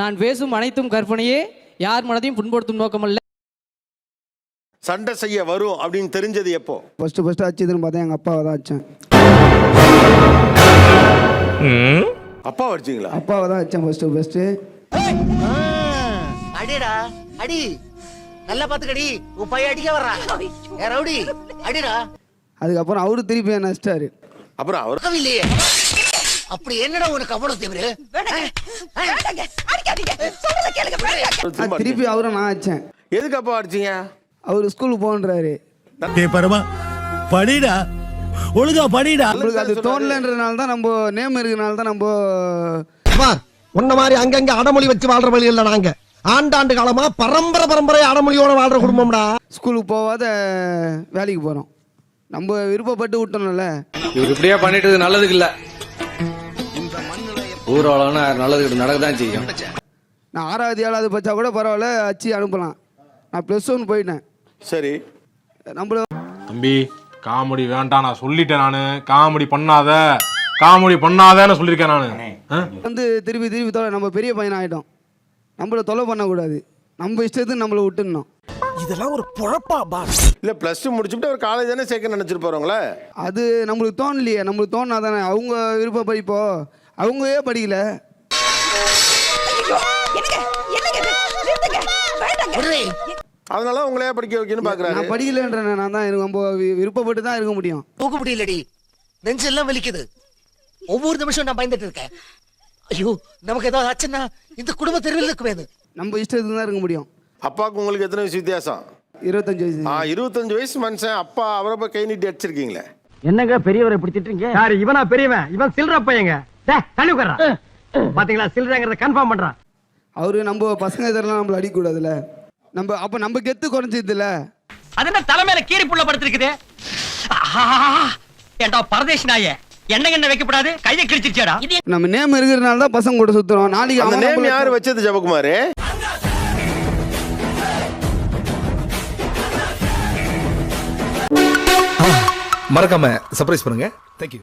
நான் பேசும் அனைத்தும் கற்பனையே, யார் மனதையும் புண்படுத்தும் நோக்கமல்ல. சண்டை செய்ய வரும் அப்படின்னு தெரிஞ்சது எப்போ? ஃபர்ஸ்ட் அடிச்சதுன்னு பார்த்தா எங்கள் அப்பாவை தான் அடித்தேன். அப்பா அடிச்சிங்களா? அப்பாவை தான் அடித்தேன் ஃபர்ஸ்ட்டு. அடிடா அடி, நல்லா பாத்துக்கடி, உன் பையன் அடிக்க வர்றான் ரவுடி, அடிடா. அதுக்கப்புறம் அவரு திருப்பி என்ன அடிச்சிட்டாரு. அப்புறம் அவர் இல்லையே, அப்படி என்னடா உனக்கு அவ்வளவு தீவிர? திருப்பி அவரை நான் அடிச்சேன். எதுக்கு அப்பா அடிச்சீங்க? அவரு ஸ்கூலுக்கு போன்றாரு. பரமா படிடா, ஒழுங்கா படிடா. நம்மளுக்கு அது தோணலன்றதுனால தான், நம்ம நேம் இருக்கிறனால தான் நம்ம உன்ன மாதிரி அங்கங்க அடமொழி வச்சு வாழ்ற வழி இல்ல. நாங்க ஆண்டாண்டு காலமா பரம்பரை அடமொழியோட வாழ்ற குடும்பம்டா. ஸ்கூலுக்கு போகாத வேலைக்கு போகிறோம். நம்ம விருப்பப்பட்டு விட்டோம்ல. இவர் இப்படியே பண்ணிட்டு நல்லதுக்கு இல்ல, ஊர்வலம்னா நல்லதுக்கு நடக்கதான் செய்யும். நான் 6வது 7வது படித்தா கூட பரவாயில்ல, அச்சு அனுப்பலாம். நான் +1 போயிட்டேன். சரி, நம்மள தம்பி காமெடி வேண்டாம், நான் சொல்லிட்டேன். நான் காமெடி பண்ணாதேன்னு சொல்லியிருக்கேன். நான் வந்து திருப்பி தொலை, நம்ம பெரிய பையன் ஆகிட்டோம். நம்மள தொலை பண்ணக்கூடாது, நம்ம இஷ்டத்துக்கு நம்மளை விட்டுடணும். இதெல்லாம் ஒரு பொழப்பா பாஸ்? இல்ல +2 முடிச்சுட்டு ஒரு காலேஜ் தானே சேர்க்க நினைச்சிருப்பாருங்களே. அது நம்மளுக்கு தோணலையே. நம்மளுக்கு தோணா தானே. அவங்க விருப்ப படிப்போ, அவங்களே படிக்கல. அதனால உங்களே படிக்க வைக்கணும்னு பாக்குறாரு. நான் படிக்கலன்றேன். நான் தான் எனக்கு ரொம்ப விருப்பப்பட்டு தான் இருக்க முடியும். தூக்க முடியலடி, நெஞ்செல்லாம் வலிக்குது. ஒவ்வொரு நிமிஷம் நான் பயந்துட்டு இருக்கேன். ஐயோ, நமக்கு ஏதாவது ஆச்சுன்னா இந்த குடும்ப தெருவில் இருக்கு வேணும். நம்ம இஷ்டத்துக்கு தான் இருக்க முடியும். அப்பாவுக்கு உங்களுக்கு எத்தனை வயசு வித்தியாசம்? 25 வயசு. 25 வயசு மனுஷன் அப்பா அவரை போய் கை நீட்டி அடிச்சிருக்கீங்களே. என்னங்க பெரியவரை பிடிச்சிட்டீங்க? யாரு இவனா பெரியவன்? இவன் சில்ற பையங்க. தண்ணி உட்கார்றான் பாத்தீங்களா? சில்றங்கிறத கன்ஃபார்ம் பண்றான். அவரு நம்ம பசங்க இதெல்லாம் நம்மள அடிக்க கூடாதுல்ல. நம்ம கெத்து குறைஞ்சதுல. அது என்ன தலைமையில கீரி புள்ள படுத்திருக்குது? ஏண்டா பரதேசி நாயே, என்ன வைக்கப்படாது, கையை கிழிச்சிருச்சேடா. நம்ம நேம் இருக்கிறதுனால தான் பசங்க கூட சுத்துறோம். நாளைக்கு அந்த நேம் யாரு வச்சது ஜெபக்குமார்? மறக்காம சர்ப்ரைஸ் பண்ணுங்க. தேங்க்யூ.